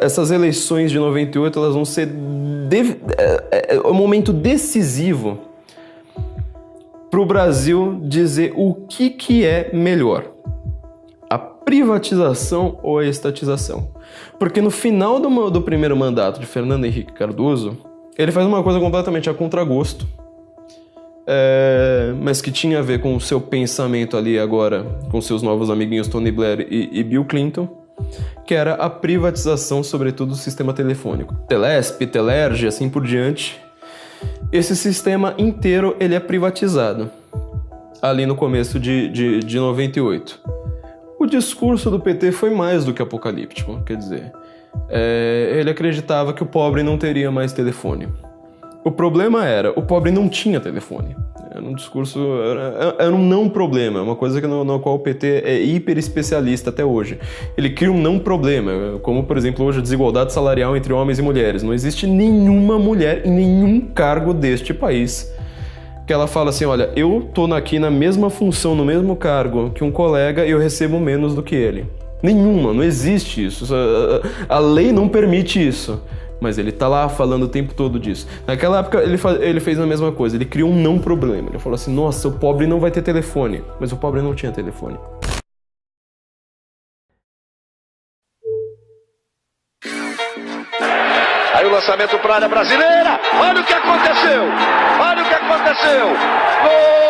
essas eleições de 98, elas vão ser um momento decisivo para o Brasil dizer o que é melhor. A privatização ou a estatização. Porque no final do primeiro mandato de Fernando Henrique Cardoso, ele faz uma coisa completamente a contragosto, mas que tinha a ver com o seu pensamento ali agora, com seus novos amiguinhos Tony Blair e Bill Clinton, que era a privatização, sobretudo, do sistema telefônico. Telesp, Telerge, assim por diante. Esse sistema inteiro ele é privatizado, ali no começo de 98. O discurso do PT foi mais do que apocalíptico, quer dizer, ele acreditava que o pobre não teria mais telefone. O problema era, o pobre não tinha telefone. Era um discurso, era um não problema, uma coisa no qual o PT é hiper especialista até hoje. Ele cria um não problema, como por exemplo hoje a desigualdade salarial entre homens e mulheres. Não existe nenhuma mulher em nenhum cargo deste país que ela fala assim, olha, eu tô aqui na mesma função, no mesmo cargo que um colega e eu recebo menos do que ele. Nenhuma, não existe isso. A lei não permite isso. Mas ele tá lá falando o tempo todo disso. Naquela época ele fez a mesma coisa, ele criou um não problema. Ele falou assim, nossa, o pobre não vai ter telefone. Mas o pobre não tinha telefone. Aí o lançamento para a área brasileira. Olha o que aconteceu. Olha o que aconteceu. Gol!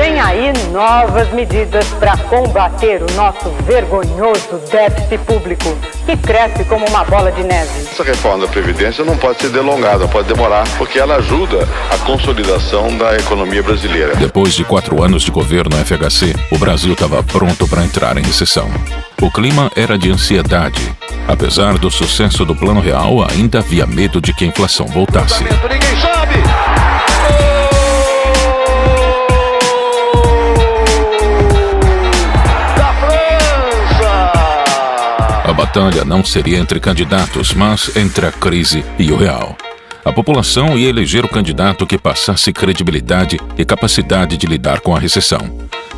Vem aí novas medidas para combater o nosso vergonhoso déficit público, que cresce como uma bola de neve. Essa reforma da Previdência não pode ser delongada, pode demorar, porque ela ajuda a consolidação da economia brasileira. Depois de 4 anos de governo FHC, o Brasil estava pronto para entrar em recessão. O clima era de ansiedade. Apesar do sucesso do Plano Real, ainda havia medo de que a inflação voltasse. Ninguém sabe! A batalha não seria entre candidatos, mas entre a crise e o real. A população ia eleger o candidato que passasse credibilidade e capacidade de lidar com a recessão.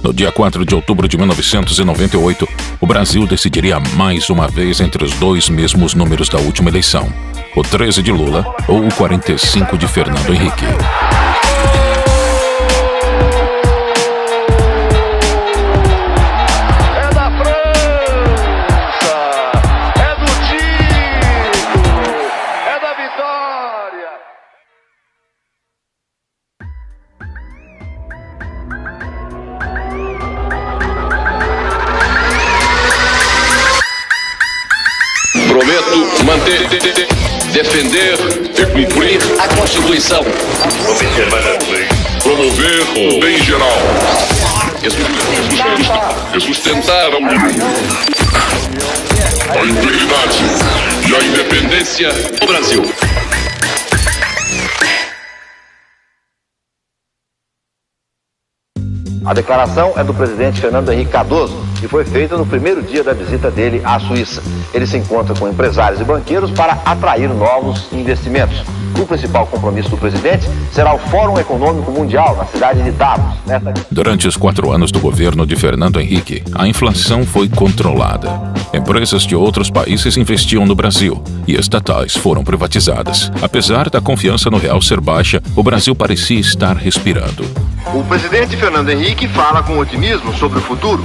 No dia 4 de outubro de 1998, o Brasil decidiria mais uma vez entre os dois mesmos números da última eleição, o 13 de Lula ou o 45 de Fernando Henrique. Prometo manter, defender e cumprir a Constituição. Promover o bem geral. E sustentar A integridade e a independência do Brasil. A declaração é do presidente Fernando Henrique Cardoso e foi feita no primeiro dia da visita dele à Suíça. Ele se encontra com empresários e banqueiros para atrair novos investimentos. O principal compromisso do presidente será o Fórum Econômico Mundial na cidade de Davos. Durante os 4 anos do governo de Fernando Henrique, a inflação foi controlada. Empresas de outros países investiam no Brasil e estatais foram privatizadas. Apesar da confiança no real ser baixa, o Brasil parecia estar respirando. O presidente Fernando Henrique fala com otimismo sobre o futuro.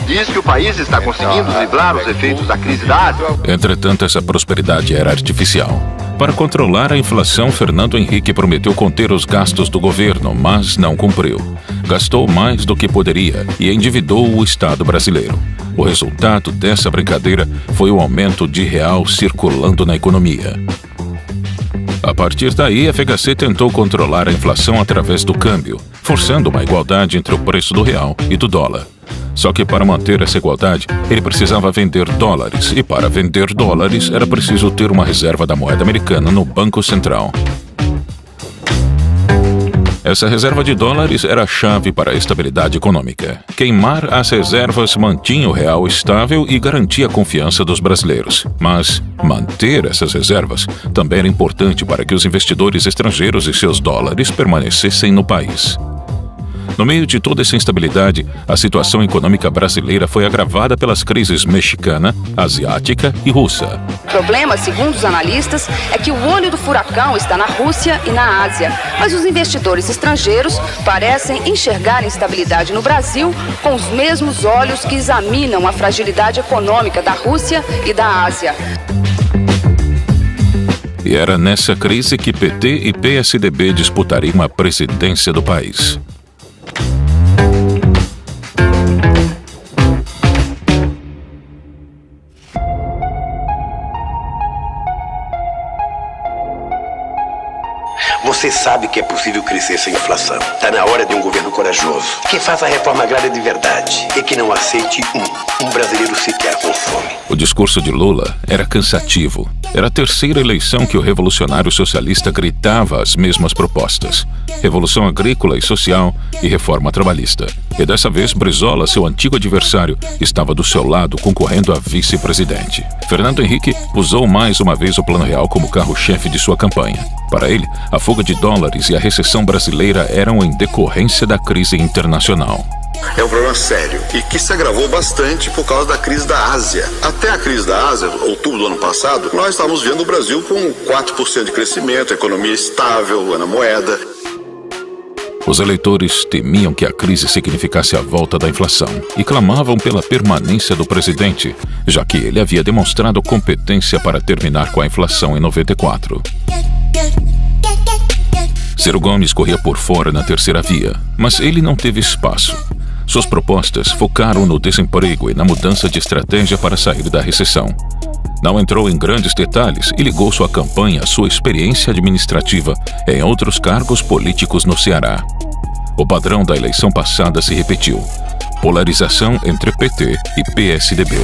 Diz que o país está conseguindo driblar os efeitos da crise da Ásia. Entretanto, essa prosperidade era artificial. Para controlar a inflação, Fernando Henrique prometeu conter os gastos do governo, mas não cumpriu. Gastou mais do que poderia e endividou o Estado brasileiro. O resultado dessa brincadeira foi o aumento de real circulando na economia. A partir daí, a FHC tentou controlar a inflação através do câmbio, forçando uma igualdade entre o preço do real e do dólar. Só que para manter essa igualdade, ele precisava vender dólares, e para vender dólares era preciso ter uma reserva da moeda americana no Banco Central. Essa reserva de dólares era a chave para a estabilidade econômica. Queimar as reservas mantinha o real estável e garantia a confiança dos brasileiros. Mas manter essas reservas também era importante para que os investidores estrangeiros e seus dólares permanecessem no país. No meio de toda essa instabilidade, a situação econômica brasileira foi agravada pelas crises mexicana, asiática e russa. O problema, segundo os analistas, é que o olho do furacão está na Rússia e na Ásia. Mas os investidores estrangeiros parecem enxergar a instabilidade no Brasil com os mesmos olhos que examinam a fragilidade econômica da Rússia e da Ásia. E era nessa crise que PT e PSDB disputariam a presidência do país. Você sabe que é possível crescer sem inflação. Está na hora de um governo corajoso, que faça a reforma agrária de verdade e que não aceite um brasileiro sequer com fome. O discurso de Lula era cansativo. Era a terceira eleição que o revolucionário socialista gritava as mesmas propostas: revolução agrícola e social e reforma trabalhista. E dessa vez, Brizola, seu antigo adversário, estava do seu lado concorrendo a vice-presidente. Fernando Henrique usou mais uma vez o Plano Real como carro-chefe de sua campanha. Para ele, a fuga de dólares e a recessão brasileira eram em decorrência da crise internacional. É um problema sério e que se agravou bastante por causa da crise da Ásia. Até a crise da Ásia, outubro do ano passado, nós estávamos vendo o Brasil com 4% de crescimento, economia estável na moeda. Os eleitores temiam que a crise significasse a volta da inflação e clamavam pela permanência do presidente, já que ele havia demonstrado competência para terminar com a inflação em 94. Ciro Gomes corria por fora na terceira via, mas ele não teve espaço. Suas propostas focaram no desemprego e na mudança de estratégia para sair da recessão. Não entrou em grandes detalhes e ligou sua campanha à sua experiência administrativa em outros cargos políticos no Ceará. O padrão da eleição passada se repetiu: polarização entre PT e PSDB.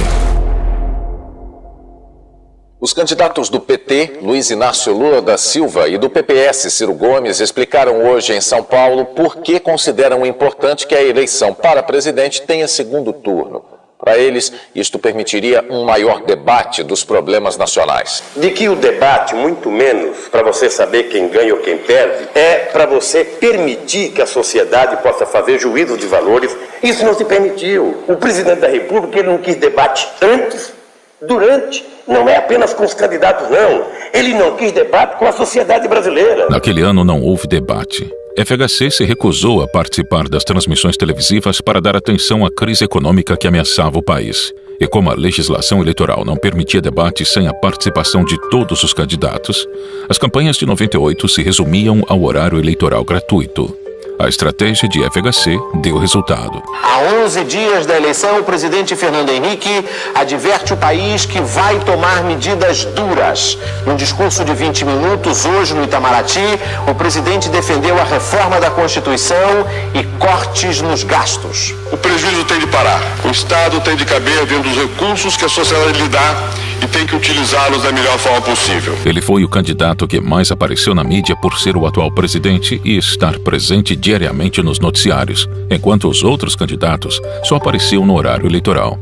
Os candidatos do PT, Luiz Inácio Lula da Silva, e do PPS, Ciro Gomes, explicaram hoje em São Paulo por que consideram importante que a eleição para presidente tenha segundo turno. Para eles, isto permitiria um maior debate dos problemas nacionais. De que o debate, muito menos para você saber quem ganha ou quem perde, é para você permitir que a sociedade possa fazer juízo de valores. Isso não se permitiu. O presidente da República, ele não quis debate antes, durante, não é apenas com os candidatos, não. Ele não quis debate com a sociedade brasileira. Naquele ano não houve debate. FHC se recusou a participar das transmissões televisivas para dar atenção à crise econômica que ameaçava o país. E como a legislação eleitoral não permitia debate sem a participação de todos os candidatos, as campanhas de 98 se resumiam ao horário eleitoral gratuito. A estratégia de FHC deu resultado. Há 11 dias da eleição, o presidente Fernando Henrique adverte o país que vai tomar medidas duras. Num discurso de 20 minutos, hoje no Itamaraty, o presidente defendeu a reforma da Constituição e cortes nos gastos. O prejuízo tem de parar. O Estado tem de caber dentro dos recursos que a sociedade lhe dá e tem que utilizá-los da melhor forma possível. Ele foi o candidato que mais apareceu na mídia por ser o atual presidente e estar presente diariamente nos noticiários, enquanto os outros candidatos só apareciam no horário eleitoral.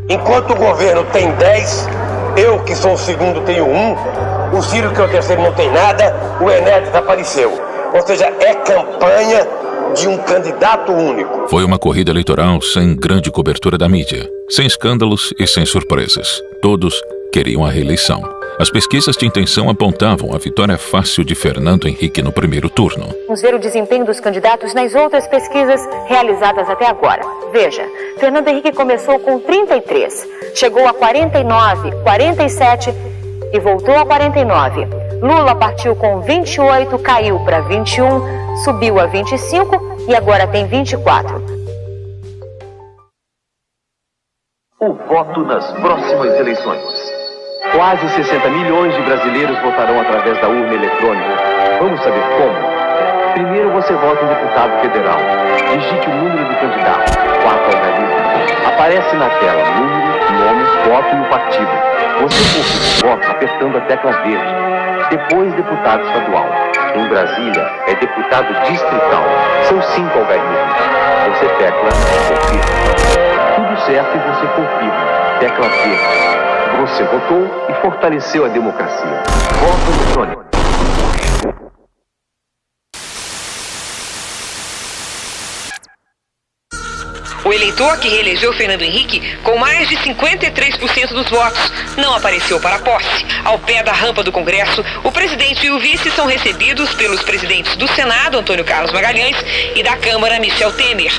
Enquanto o governo tem 10, eu que sou o segundo tenho 1, o Ciro que é o terceiro não tem nada, o Enéas desapareceu. Ou seja, é campanha de um candidato único. Foi uma corrida eleitoral sem grande cobertura da mídia, sem escândalos e sem surpresas. Todos queriam a reeleição. As pesquisas de intenção apontavam a vitória fácil de Fernando Henrique no primeiro turno. Vamos ver o desempenho dos candidatos nas outras pesquisas realizadas até agora. Veja, Fernando Henrique começou com 33, chegou a 49, 47 e voltou a 49. Lula partiu com 28, caiu para 21, subiu a 25 e agora tem 24. O voto nas próximas eleições. Quase 60 milhões de brasileiros votarão através da urna eletrônica. Vamos saber como? Primeiro você vota em deputado federal. Digite o número do candidato. 4 algarismos. Aparece na tela número, nome, foto e o partido. Você confirma o voto apertando a tecla verde. Depois deputado estadual. Em Brasília é deputado distrital. São 5 algarismos. Você tecla confirma. Tudo certo e você confirma. Tecla verde. Você votou e fortaleceu a democracia. Voto eletrônico. eleitor que reelegeu Fernando Henrique com mais de 53% dos votos não apareceu para a posse. Ao pé da rampa do Congresso, o presidente e o vice são recebidos pelos presidentes do Senado, Antônio Carlos Magalhães, e da Câmara, Michel Temer.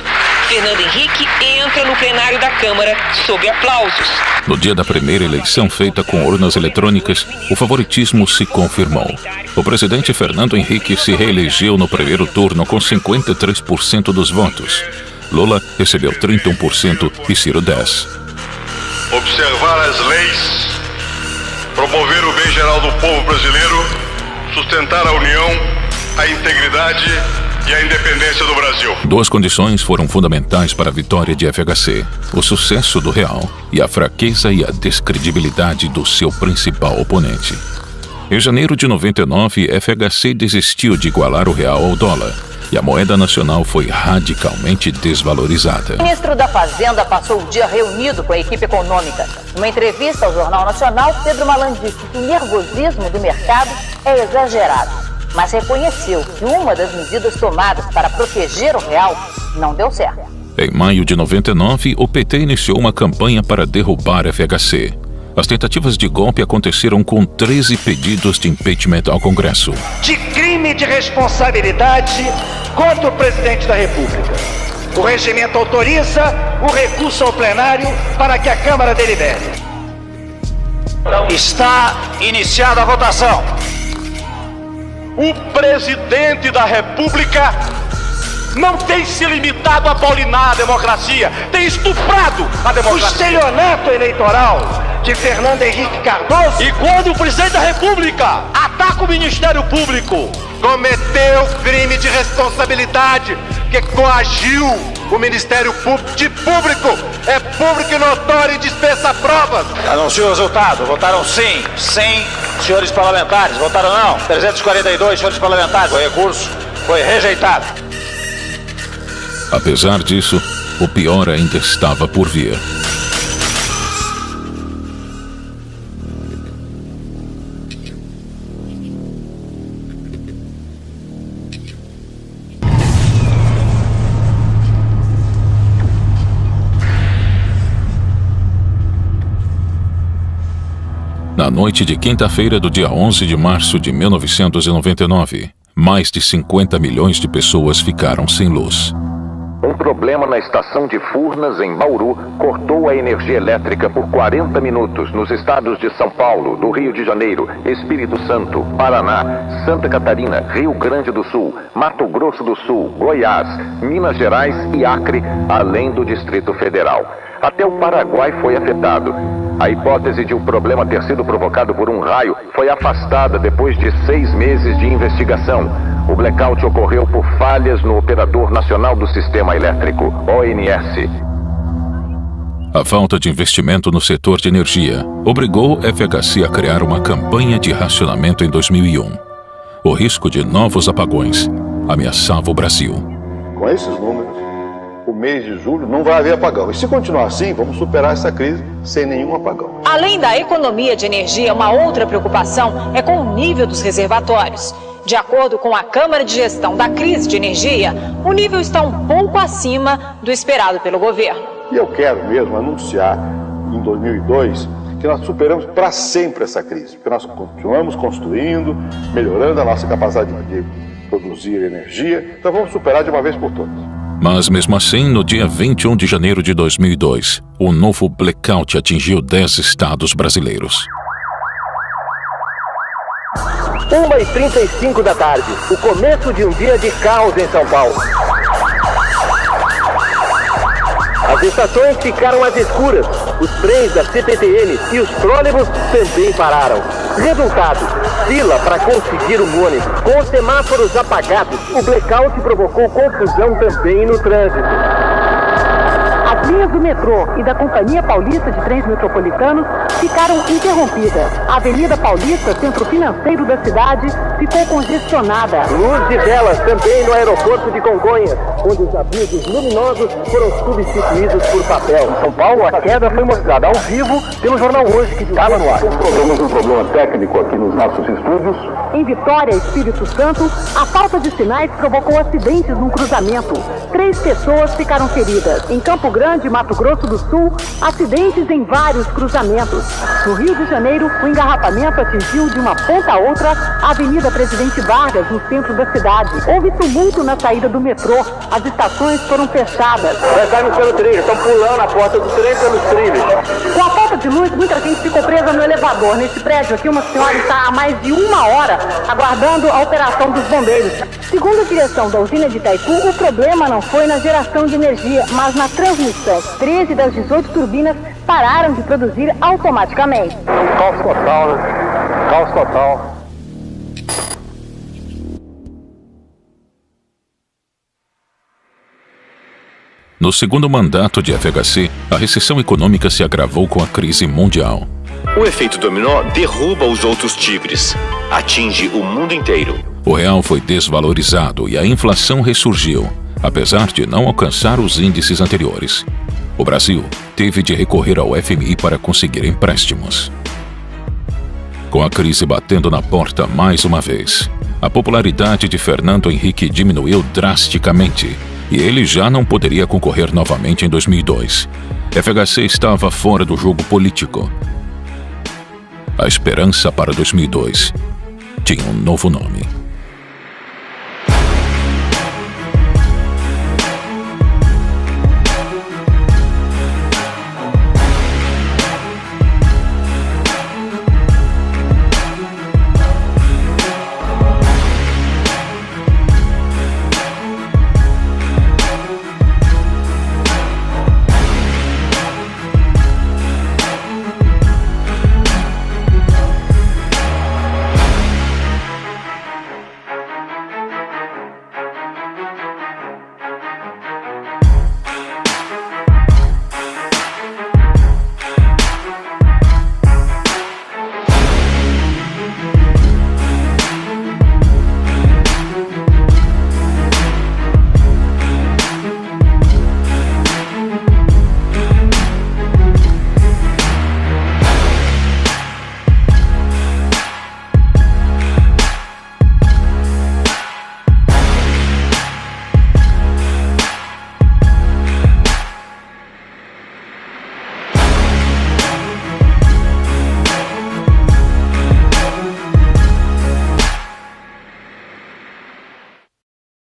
Fernando Henrique entra no plenário da Câmara sob aplausos. No dia da primeira eleição feita com urnas eletrônicas, o favoritismo se confirmou. O presidente Fernando Henrique se reelegeu no primeiro turno com 53% dos votos. Lula recebeu 31% e Ciro 10%. Observar as leis, promover o bem geral do povo brasileiro, sustentar a união, a integridade e a independência do Brasil. Duas condições foram fundamentais para a vitória de FHC: o sucesso do real e a fraqueza e a descredibilidade do seu principal oponente. Em janeiro de 99, FHC desistiu de igualar o real ao dólar e a moeda nacional foi radicalmente desvalorizada. O ministro da Fazenda passou o dia reunido com a equipe econômica. Numa entrevista ao Jornal Nacional, Pedro Malan disse que o nervosismo do mercado é exagerado, mas reconheceu que uma das medidas tomadas para proteger o real não deu certo. Em maio de 99, o PT iniciou uma campanha para derrubar a FHC. As tentativas de golpe aconteceram com 13 pedidos de impeachment ao Congresso. De crime de responsabilidade contra o presidente da República. O regimento autoriza o recurso ao plenário para que a Câmara delibere. Está iniciada a votação. O presidente da República não tem se limitado a paulinar a democracia, tem estuprado a democracia. O estelionato eleitoral de Fernando Henrique Cardoso. E quando o presidente da República ataca o Ministério Público, cometeu crime de responsabilidade, que coagiu o Ministério Público. É público e notório e dispensa provas. Anuncio o resultado. Votaram sim 100 senhores parlamentares. Votaram não 342 senhores parlamentares. O recurso foi rejeitado. Apesar disso, o pior ainda estava por vir. Na noite de quinta-feira do dia 11 de março de 1999, mais de 50 milhões de pessoas ficaram sem luz. Um problema na estação de Furnas, em Bauru, cortou a energia elétrica por 40 minutos nos estados de São Paulo, do Rio de Janeiro, Espírito Santo, Paraná, Santa Catarina, Rio Grande do Sul, Mato Grosso do Sul, Goiás, Minas Gerais e Acre, além do Distrito Federal. Até o Paraguai foi afetado. A hipótese de o problema ter sido provocado por um raio foi afastada depois de 6 meses de investigação. O blackout ocorreu por falhas no Operador Nacional do Sistema Elétrico, ONS. A falta de investimento no setor de energia obrigou a FHC a criar uma campanha de racionamento em 2001. O risco de novos apagões ameaçava o Brasil. Com esses números, o mês de julho não vai haver apagão. E se continuar assim, vamos superar essa crise sem nenhum apagão. Além da economia de energia, uma outra preocupação é com o nível dos reservatórios. De acordo com a Câmara de Gestão da Crise de Energia, o nível está um pouco acima do esperado pelo governo. E eu quero mesmo anunciar, em 2002, que nós superamos para sempre essa crise. Porque nós continuamos construindo, melhorando a nossa capacidade de produzir energia. Então vamos superar de uma vez por todas. Mas mesmo assim, no dia 21 de janeiro de 2002, o novo blackout atingiu 10 estados brasileiros. 1h35 da tarde, o começo de um dia de caos em São Paulo. As estações ficaram às escuras, os trens da CPTM e os trólebus também pararam. Resultado, fila para conseguir um ônibus. Com os semáforos apagados, o blackout provocou confusão também no trânsito. As linhas linhas do metrô e da Companhia Paulista de Trens Metropolitanos ficaram interrompidas. A Avenida Paulista, centro financeiro da cidade, ficou congestionada. Luz de velas também no aeroporto de Congonhas, onde os abrigos luminosos foram substituídos por papel. Em São Paulo, a queda foi mostrada ao vivo pelo jornal Hoje, que estava no ar. Temos um problema técnico aqui nos nossos estúdios. Em Vitória, Espírito Santo, a falta de sinais provocou acidentes num cruzamento. 3 pessoas ficaram feridas. Em Campo Grande, Mato Grosso do Sul, acidentes em vários cruzamentos. No Rio de Janeiro, o engarrafamento atingiu de uma ponta a outra a Avenida Presidente Vargas, no centro da cidade. Houve tumulto na saída do metrô. As estações foram fechadas. Nós saímos pelo trilho, estão pulando a porta do trem pelos trilhos. Com a falta de luz, muita gente ficou presa no elevador. Nesse prédio aqui, uma senhora está há mais de 1 hora aguardando a operação dos bombeiros. Segundo a direção da usina de Itaipu, o problema não foi na geração de energia, mas na transmissão. 13 das 18 turbinas pararam de produzir automaticamente. Um caos total, né? Caos total. No segundo mandato de FHC, a recessão econômica se agravou com a crise mundial. O efeito dominó derruba os outros tigres, atinge o mundo inteiro. O real foi desvalorizado e a inflação ressurgiu, apesar de não alcançar os índices anteriores. O Brasil teve de recorrer ao FMI para conseguir empréstimos. Com a crise batendo na porta mais uma vez, a popularidade de Fernando Henrique diminuiu drasticamente e ele já não poderia concorrer novamente em 2002. FHC estava fora do jogo político. A esperança para 2002 tinha um novo nome.